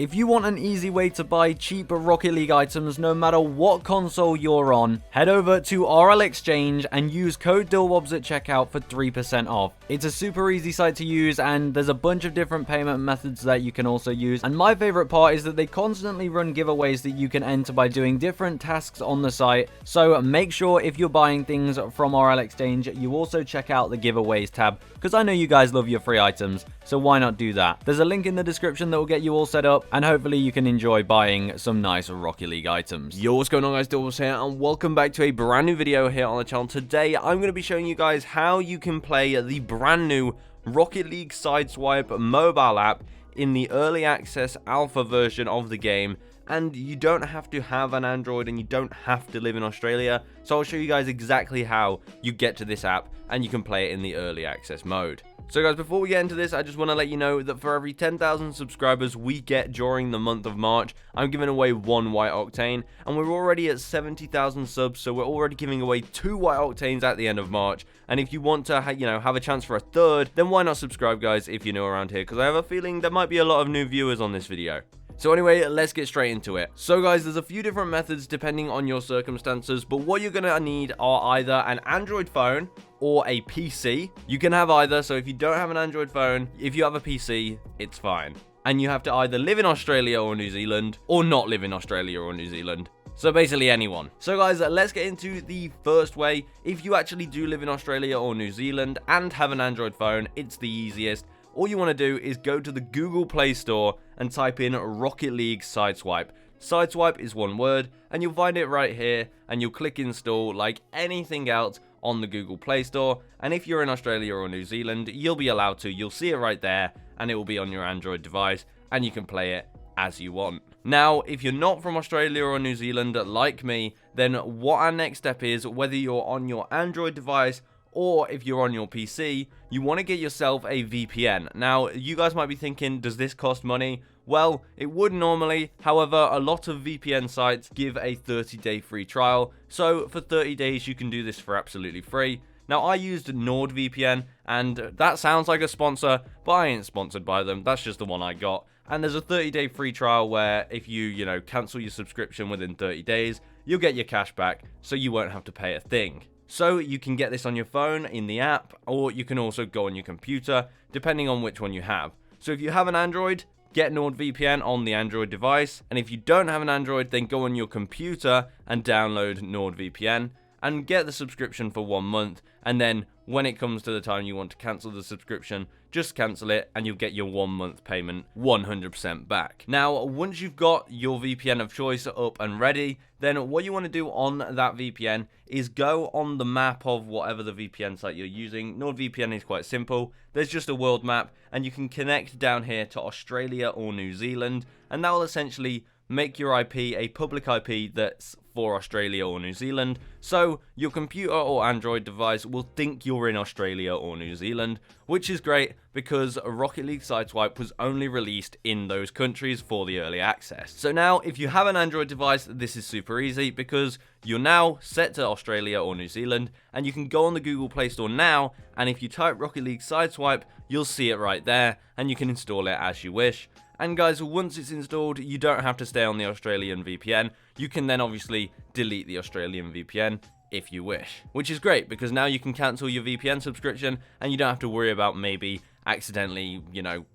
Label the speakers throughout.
Speaker 1: If you want an easy way to buy cheap Rocket League items no matter what console you're on, head over to RL Exchange and use code DILWOBS at checkout for 3% off. It's a super easy site to use and there's a bunch of different payment methods that you can also use. And my favorite part is that they constantly run giveaways that you can enter by doing different tasks on the site. So make sure if you're buying things from RL Exchange, you also check out the giveaways tab, because I know you guys love your free items, so why not do that? There's a link in the description that will get you all set up, and hopefully you can enjoy buying some nice Rocket League items.
Speaker 2: Yo, what's going on guys, DILWOBS here, and welcome back to a brand new video here on the channel. Today, I'm going to be showing you guys how you can play the brand new Rocket League Sideswipe mobile app in the early access alpha version of the game. And you don't have to have an Android and you don't have to live in Australia. So I'll show you guys exactly how you get to this app and you can play it in the early access mode. So guys, before we get into this, I just want to let you know that for every 10,000 subscribers we get during the month of March, I'm giving away 1 white octane, and we're already at 70,000 subs, so we're already giving away 2 white octanes at the end of March. And if you want to, have a chance for a third, then why not subscribe, guys, if you're new around here, because I have a feeling there might be a lot of new viewers on this video. So anyway, let's get straight into it. So guys, there's a few different methods depending on your circumstances, but what you're going to need are either an Android phone or a PC. You can have either, so if you don't have an Android phone, if you have a PC, it's fine. And you have to either live in Australia or New Zealand, or not live in Australia or New Zealand. So basically anyone. So guys, let's get into the first way. If you actually do live in Australia or New Zealand and have an Android phone, it's the easiest. All you want to do is go to the Google Play Store and type in Rocket League Sideswipe. Sideswipe is one word, and you'll find it right here, and you'll click install like anything else on the Google Play Store. And if you're in Australia or New Zealand, you'll be allowed to. You'll see it right there, and it will be on your Android device, and you can play it as you want. Now, if you're not from Australia or New Zealand like me, then what our next step is, whether you're on your Android device or if you're on your PC, you want to get yourself a VPN. Now, you guys might be thinking, does this cost money? Well, it would normally. However, a lot of VPN sites give a 30-day free trial. So for 30 days, you can do this for absolutely free. Now, I used NordVPN, and that sounds like a sponsor, but I ain't sponsored by them. That's just the one I got. And there's a 30-day free trial where if you, cancel your subscription within 30 days, you'll get your cash back, so you won't have to pay a thing. So you can get this on your phone in the app, or you can also go on your computer, depending on which one you have. So if you have an Android, get NordVPN on the Android device. And if you don't have an Android, then go on your computer and download NordVPN and get the subscription for 1 month. And then when it comes to the time you want to cancel the subscription, just cancel it and you'll get your 1 month payment 100% back. Now, once you've got your VPN of choice up and ready, then what you want to do on that VPN is go on the map of whatever the VPN site you're using. NordVPN is quite simple. There's just a world map, and you can connect down here to Australia or New Zealand, and that will essentially make your IP a public IP that's for Australia or New Zealand, so your computer or Android device will think you're in Australia or New Zealand, which is great because Rocket League Sideswipe was only released in those countries for the early access. So now, if you have an Android device, this is super easy because you're now set to Australia or New Zealand, and you can go on the Google Play Store now, and if you type Rocket League Sideswipe, you'll see it right there, and you can install it as you wish. And guys, once it's installed, you don't have to stay on the Australian VPN. You can then obviously delete the Australian VPN if you wish, which is great because now you can cancel your VPN subscription and you don't have to worry about maybe accidentally,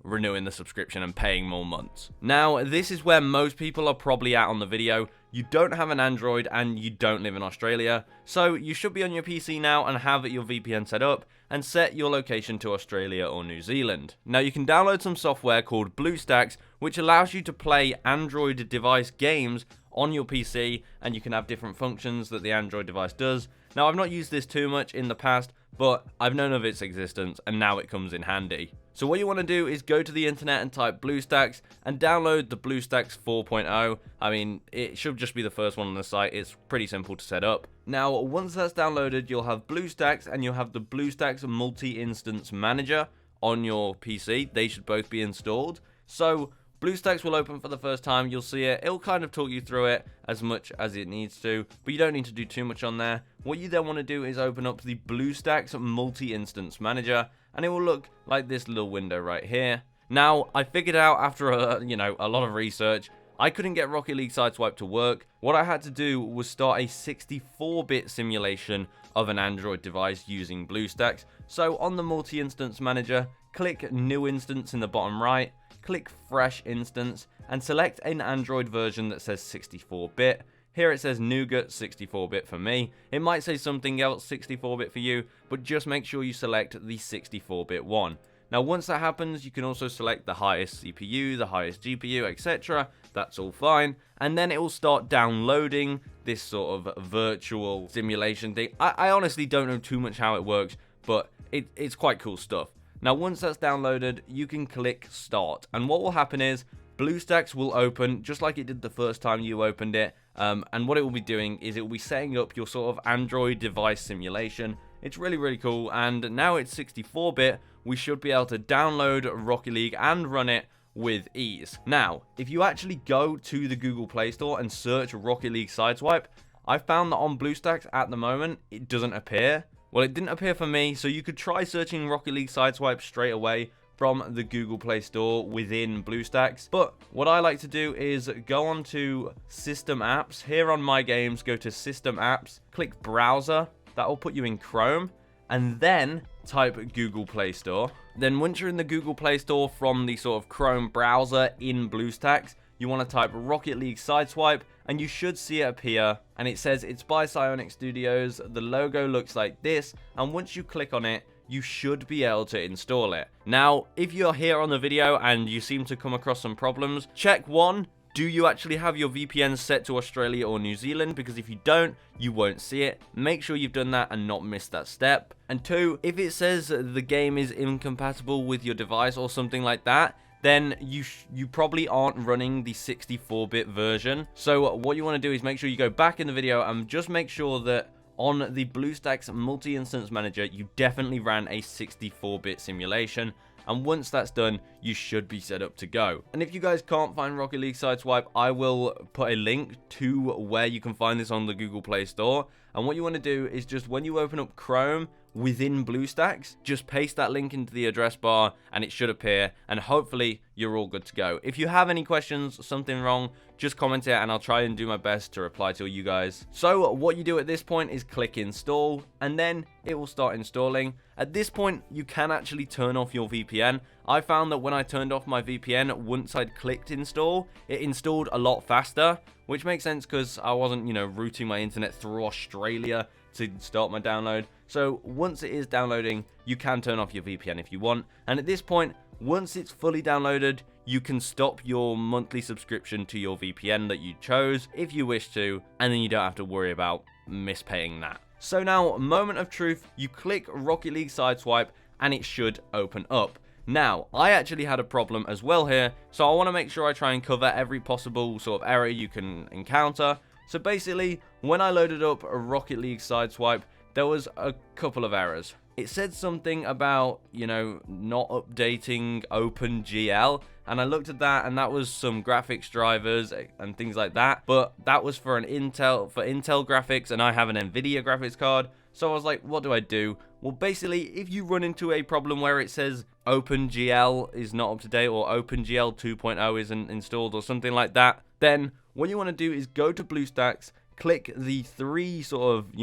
Speaker 2: renewing the subscription and paying more months. Now, this is where most people are probably at on the video. You don't have an Android and you don't live in Australia, so you should be on your PC now and have your VPN set up and set your location to Australia or New Zealand. Now, you can download some software called BlueStacks, which allows you to play Android device games on your PC, and you can have different functions that the Android device does. Now, I've not used this too much in the past, but I've known of its existence, and now it comes in handy. So what you want to do is go to the internet and type BlueStacks and download the BlueStacks 4.0. I mean, it should just be the first one on the site. It's pretty simple to set up. Now, once that's downloaded, you'll have BlueStacks and you'll have the BlueStacks Multi-Instance Manager on your PC. They should both be installed. So BlueStacks will open for the first time. You'll see it. It'll kind of talk you through it as much as it needs to, but you don't need to do too much on there. What you then want to do is open up the BlueStacks Multi-Instance Manager, and it will look like this little window right here. Now, I figured out after a lot of research, I couldn't get Rocket League Sideswipe to work. What I had to do was start a 64-bit simulation of an Android device using BlueStacks. So on the multi-instance manager, click New Instance in the bottom right, click Fresh Instance, and select an Android version that says 64-bit. Here it says Nougat 64-bit for me. It might say something else 64-bit for you, but just make sure you select the 64-bit one. Now, once that happens, you can also select the highest CPU, the highest GPU, etc. That's all fine. And then it will start downloading this sort of virtual simulation thing. I honestly don't know too much how it works, but it's quite cool stuff. Now, once that's downloaded, you can click Start. And what will happen is BlueStacks will open just like it did the first time you opened it. And what it will be doing is it will be setting up your sort of Android device simulation. It's really, really cool. And now it's 64-bit. We should be able to download Rocket League and run it with ease. Now, if you actually go to the Google Play Store and search Rocket League Sideswipe, I found that on BlueStacks at the moment, it doesn't appear. Well, it didn't appear for me, so you could try searching Rocket League Sideswipe straight away from the Google Play Store within BlueStacks. But what I like to do is go on to System Apps. Here on My Games, go to System Apps, click Browser. That will put you in Chrome, and then type Google Play Store. Then once you're in the Google Play Store from the sort of Chrome browser in BlueStacks, you want to type Rocket League Sideswipe, and you should see it appear. And it says it's by Psionic Studios. The logo looks like this, and once you click on it, you should be able to install it. Now, if you're here on the video and you seem to come across some problems, check one, do you actually have your VPN set to Australia or New Zealand? Because if you don't, you won't see it. Make sure you've done that and not missed that step. And two, if it says the game is incompatible with your device or something like that, then you probably aren't running the 64-bit version. So what you want to do is make sure you go back in the video and just make sure that on the BlueStacks multi-instance manager, you definitely ran a 64-bit simulation. And once that's done, you should be set up to go. And if you guys can't find Rocket League Sideswipe, I will put a link to where you can find this on the Google Play Store. And what you want to do is just when you open up Chrome within BlueStacks, just paste that link into the address bar and it should appear. And hopefully you're all good to go. If you have any questions, something wrong, just comment it and I'll try and do my best to reply to you guys. So what you do at this point is click install and then it will start installing. At this point, you can actually turn off your VPN. I found that when I turned off my VPN, once I'd clicked install, it installed a lot faster, which makes sense because I wasn't, routing my internet through Australia to start my download. So once it is downloading, you can turn off your VPN if you want. And at this point, once it's fully downloaded, you can stop your monthly subscription to your VPN that you chose if you wish to, and then you don't have to worry about mispaying that. So now, moment of truth, you click Rocket League Sideswipe and it should open up. Now, I actually had a problem as well here, so I want to make sure I try and cover every possible sort of error you can encounter. So basically, when I loaded up Rocket League Sideswipe, there was a couple of errors. It said something about, not updating OpenGL, and I looked at that, and that was some graphics drivers and things like that, but that was for Intel graphics, and I have an NVIDIA graphics card, so I was like, what do I do? Well, basically, if you run into a problem where it says OpenGL is not up to date, or OpenGL 2.0 isn't installed, or something like that, then what you want to do is go to BlueStacks, click the three sort of,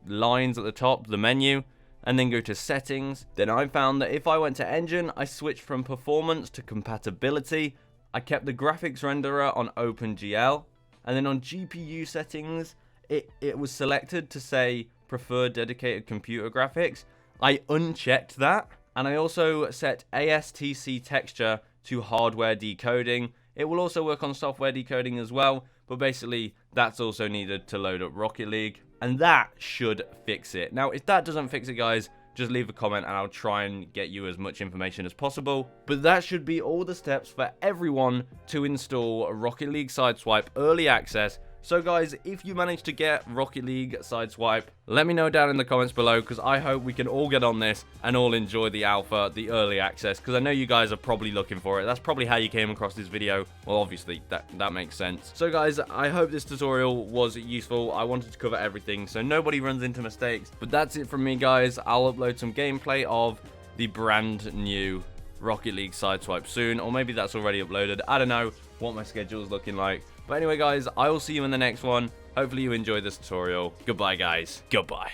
Speaker 2: lines at the top, the menu, and then go to settings. Then I found that if I went to engine, I switched from performance to compatibility. I kept the graphics renderer on OpenGL, and then on GPU settings, it was selected to say prefer dedicated computer graphics. I unchecked that, and I also set ASTC texture to hardware decoding. It will also work on software decoding as well, but basically that's also needed to load up Rocket League. And that should fix it. Now, if that doesn't fix it, guys, just leave a comment and I'll try and get you as much information as possible. But that should be all the steps for everyone to install Rocket League Sideswipe Early Access. So guys, if you manage to get Rocket League Sideswipe, let me know down in the comments below, because I hope we can all get on this and all enjoy the alpha, the early access, because I know you guys are probably looking for it. That's probably how you came across this video. Well, obviously, that makes sense. So guys, I hope this tutorial was useful. I wanted to cover everything so nobody runs into mistakes. But that's it from me, guys. I'll upload some gameplay of the brand new Rocket League Sideswipe soon, or maybe that's already uploaded. I don't know what my schedule is looking like. But anyway, guys, I will see you in the next one. Hopefully you enjoyed this tutorial. Goodbye, guys. Goodbye.